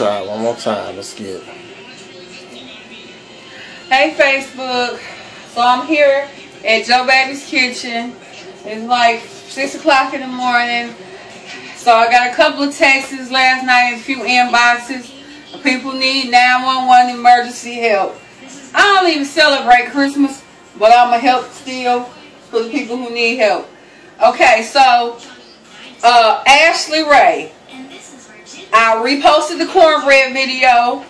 try it one more time. Let's get it. Hey Facebook. So I'm here at Joe Baby's kitchen. It's like 6 o'clock in the morning. So I got a couple of texts last night, a few inboxes. People need 911 emergency help. I don't even celebrate Christmas, but I'm going to help still for the people who need help. Okay, so Ashley Ray. I reposted the cornbread video.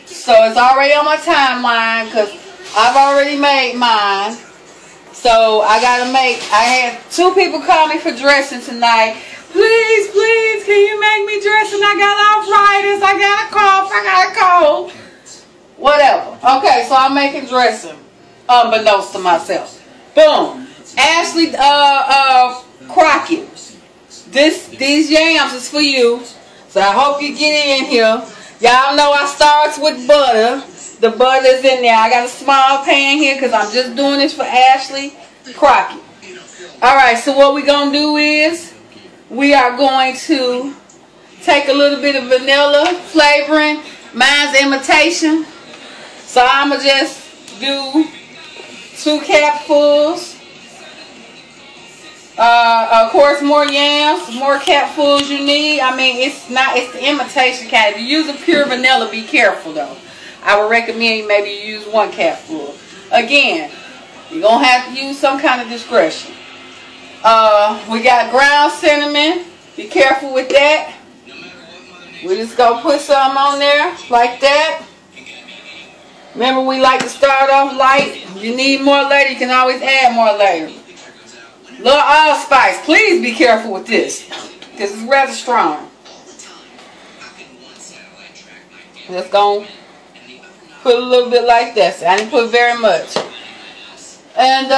So it's already on my timeline because I've already made mine. So I had 2 people call me for dressing tonight. Please, please, can you make me dressing? I got arthritis, I got a cough, I got a cold. Whatever. Okay, so I'm making dressing. Unbeknownst to myself. Boom. Ashley Crockett. These yams is for you. So I hope you get in here. Y'all know I starts with butter. The butter's in there. I got a small pan here because I'm just doing this for Ashley Crockett. Alright, so what we're going to do is we are going to take a little bit of vanilla flavoring. Mine's imitation. So I'm going to just do 2 capfuls. Of course, more yams, more capfuls you need. I mean, it's the imitation kind. If you use a pure vanilla, be careful though. I would recommend maybe you use 1 capful. Again, you're going to have to use some kind of discretion. We got ground cinnamon. Be careful with that. We're just going to put some on there like that. Remember, we like to start off light. If you need more later, you can always add more later. Little allspice. Please be careful with this because it's rather strong. Just going to put a little bit like that. So I didn't put very much. And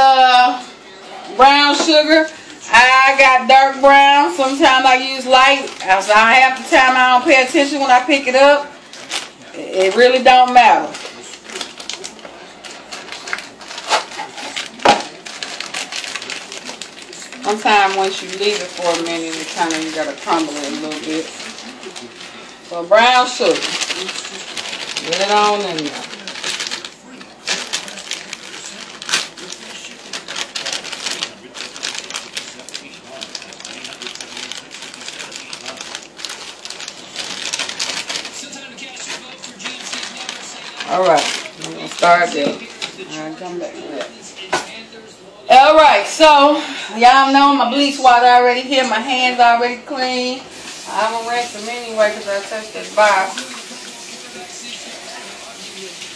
brown sugar. I got dark brown. Sometimes I use light. So half the time I don't pay attention when I pick it up. It really don't matter. Sometimes once you leave it for a minute, you gotta crumble it a little bit. So brown sugar. Get it on in there. Alright, I'm going to start there. Alright, come back to that. Alright, so, y'all know my bleach water already here. My hands already clean. I don't rinse them anyway because I touched this bar.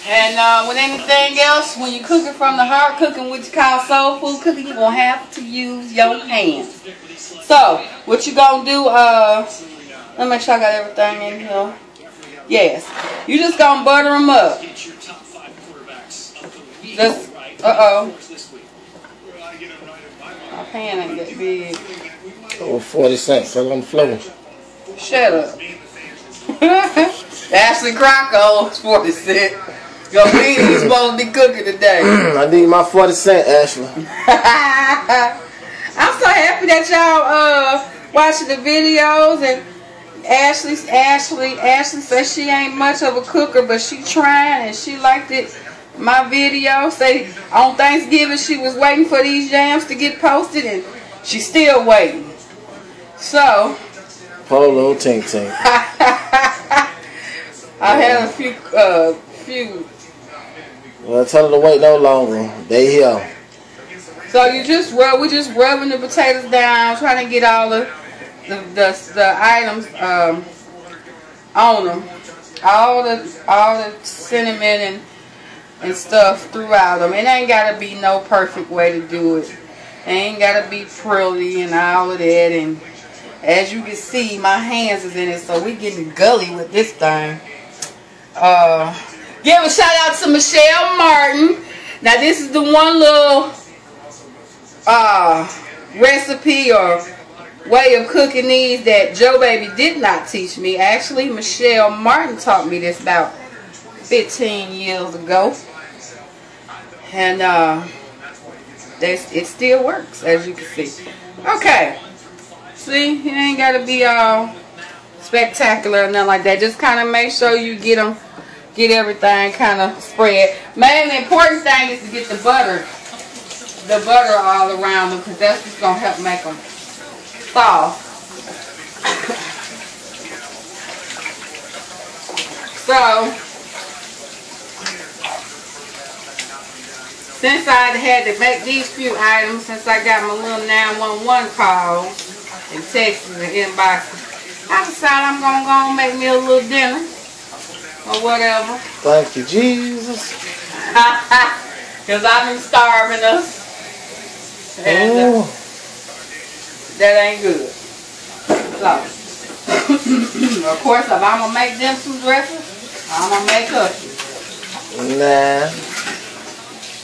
And with anything else, when you're cooking from the heart, cooking what you call soul food cooking, you're going to have to use your hands. So, what you going to do, let me make sure I got everything in here. Yes. You just gonna butter them up. Just, my pan ain't that big. Oh, 40 cents. That's on the floor. Shut up. Ashley Crocker, 40 cents. Yo, we ain't supposed to be cooking today. I need my 40 cents, Ashley. I'm so happy that y'all watching the videos and Ashley says she ain't much of a cooker, but she trying and she liked it. My video say on Thanksgiving she was waiting for these jams to get posted and she's still waiting. So poor little tink tink. I had a few. Well, tell her to wait no longer. They here. So we just rubbing the potatoes down, trying to get all the items on them, all the cinnamon and stuff throughout them. It ain't gotta be no perfect way to do it. It ain't gotta be pretty and all of that. And as you can see, my hands is in it, so we getting gully with this thing. Give a shout out to Michelle Martin. Now this is the one little recipe or way of cooking these that Joe Baby did not teach me. Actually, Michelle Martin taught me this about 15 years ago. And it still works, as you can see. Okay. See, it ain't got to be all spectacular or nothing like that. Just kind of make sure you get everything kind of spread. Man, the important thing is to get the butter all around them, because that's just gonna help make them soft. So, since I had to make these few items, since I got my little 911 calls and texts and inboxes, I decided I'm going to go and make me a little dinner or whatever. Thank you, Jesus. Because I've been starving us. And that ain't good. So, of course, if I'm going to make them some dressing, I'm going to make us. Nah.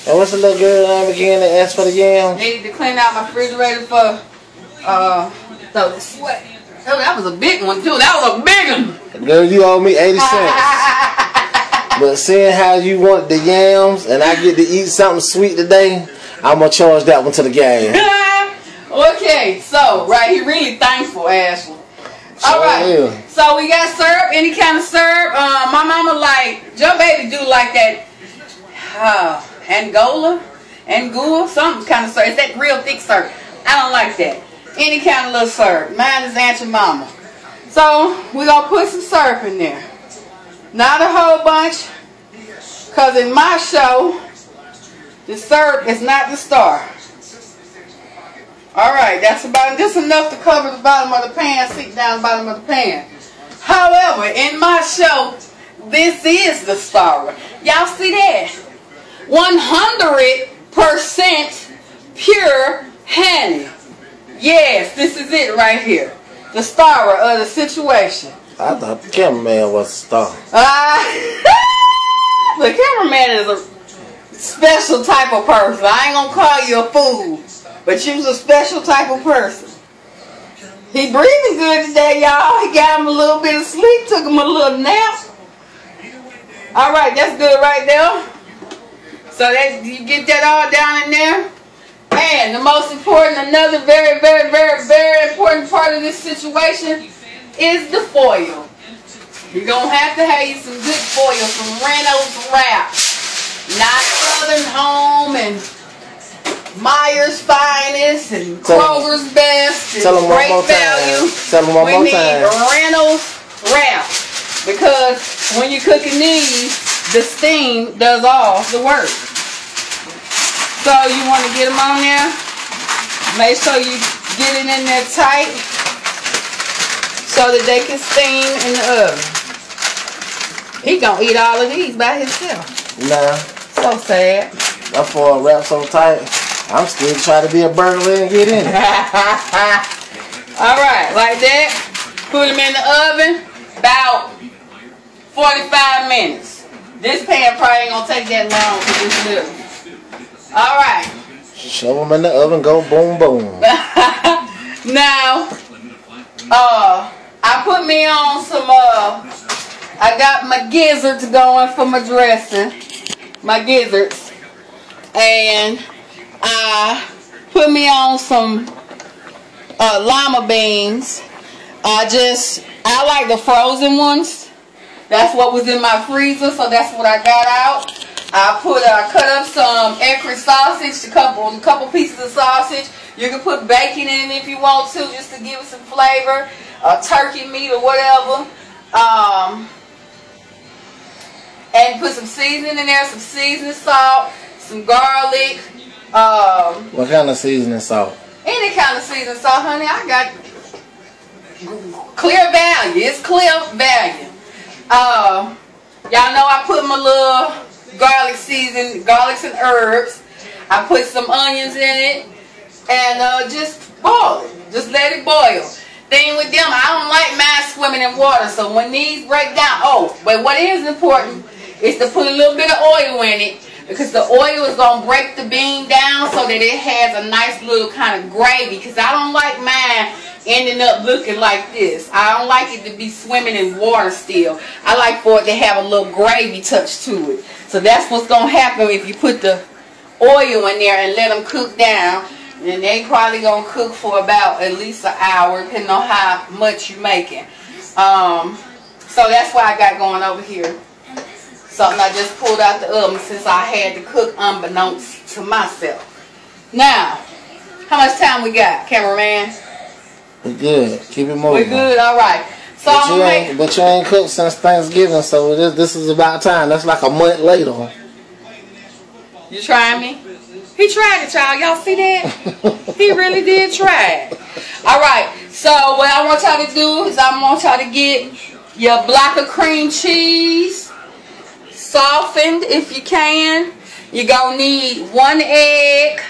And what's the little girl name again that asked for the yams? Needed to clean out my refrigerator for the sweat. Oh, that was a big one too. That was a big one. Girl, you owe me 80 cents. But seeing how you want the yams and I get to eat something sweet today, I'm going to charge that one to the game. Okay, so, right, he really thankful, Ashley. Alright, so we got syrup, any kind of syrup. My mama like, Joe baby do like that Angola, some kind of syrup. It's that real thick syrup. I don't like that. Any kind of little syrup. Mine is Aunt your mama. So, we're going to put some syrup in there. Not a whole bunch, because in my show, the syrup is not the star. Alright, that's about just enough to cover the bottom of the pan, seep down the bottom of the pan. However, in my show, this is the star. Y'all see that? 100% pure honey. Yes, this is it right here. The star of the situation. I thought the cameraman was a star. The cameraman is a special type of person. I ain't gonna call you a fool, but you's a special type of person. He breathing good today, y'all. He got him a little bit of sleep, took him a little nap. Alright, that's good right there. So that you get that all down in there. And the most important, another very, very, very, very important part of this situation is the foil. You're going to have you some good foil, some Reynolds Wrap. Not Southern Home and Myers Finest and Kroger's Best and Great Value. Tell them one more time. We need Reynolds Wrap. Because when you're cooking these, the steam does all the work. So you want to get them on there. Make sure you get it in there tight so that they can steam in the oven. He gonna eat all of these by himself. Nah. So sad. My foil wrapped so tight, I'm scared to try to be a burglar and get in it. Alright, like that. Put them in the oven about 45 minutes. This pan probably ain't gonna take that long for this little. Alright. Shove them in the oven, go boom boom. Now, I put me on some, I got my gizzards going for my dressing. My gizzards. And I put me on some lima beans. I like the frozen ones. That's what was in my freezer, so that's what I got out. I cut up some Eckrich sausage, a couple pieces of sausage. You can put bacon in it if you want to, just to give it some flavor. Turkey meat or whatever. And put some seasoning in there, some seasoning salt, some garlic. What kind of seasoning salt? Any kind of seasoning salt, honey. I got clear value. It's clear value. Y'all know I put my little garlic season, garlics and herbs. I put some onions in it and just boil it. Just let it boil. Thing with them, I don't like mine swimming in water, so when these break down, but what is important is to put a little bit of oil in it, because the oil is going to break the bean down so that it has a nice little kind of gravy, because I don't like mine ending up looking like this. I don't like it to be swimming in water still. I like for it to have a little gravy touch to it. So that's what's going to happen if you put the oil in there and let them cook down. And they probably going to cook for about at least an hour, depending on how much you're making. So that's what I got going over here. Something I just pulled out the oven since I had to cook unbeknownst to myself. Now, how much time we got, cameraman? We good. Keep it moving. We good. All right. So but you ain't cooked since Thanksgiving, so this is about time. That's like a month later. You trying me? He tried it, y'all. Y'all see that? He really did try it. All right. So what I want y'all to do is I want y'all to get your block of cream cheese softened if you can. You're gonna need 1 egg,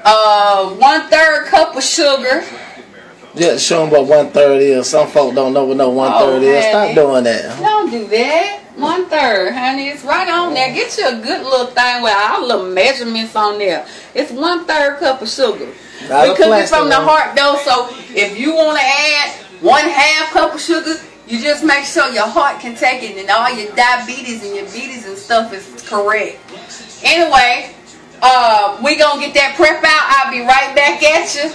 1/3 cup of sugar. Yeah, show them what 1/3 is. Some folk don't know what 1/3 is. Stop doing that. Don't do that. 1/3, honey. It's right on there. Get you a good little thing with all the measurements on there. It's 1/3 cup of sugar. We cook it from the heart though, so if you want to add 1/2 cup of sugar, you just make sure your heart can take it and all your diabetes and your beaties and stuff is correct. Anyway, we gonna get that prep out. I'll be right back at you.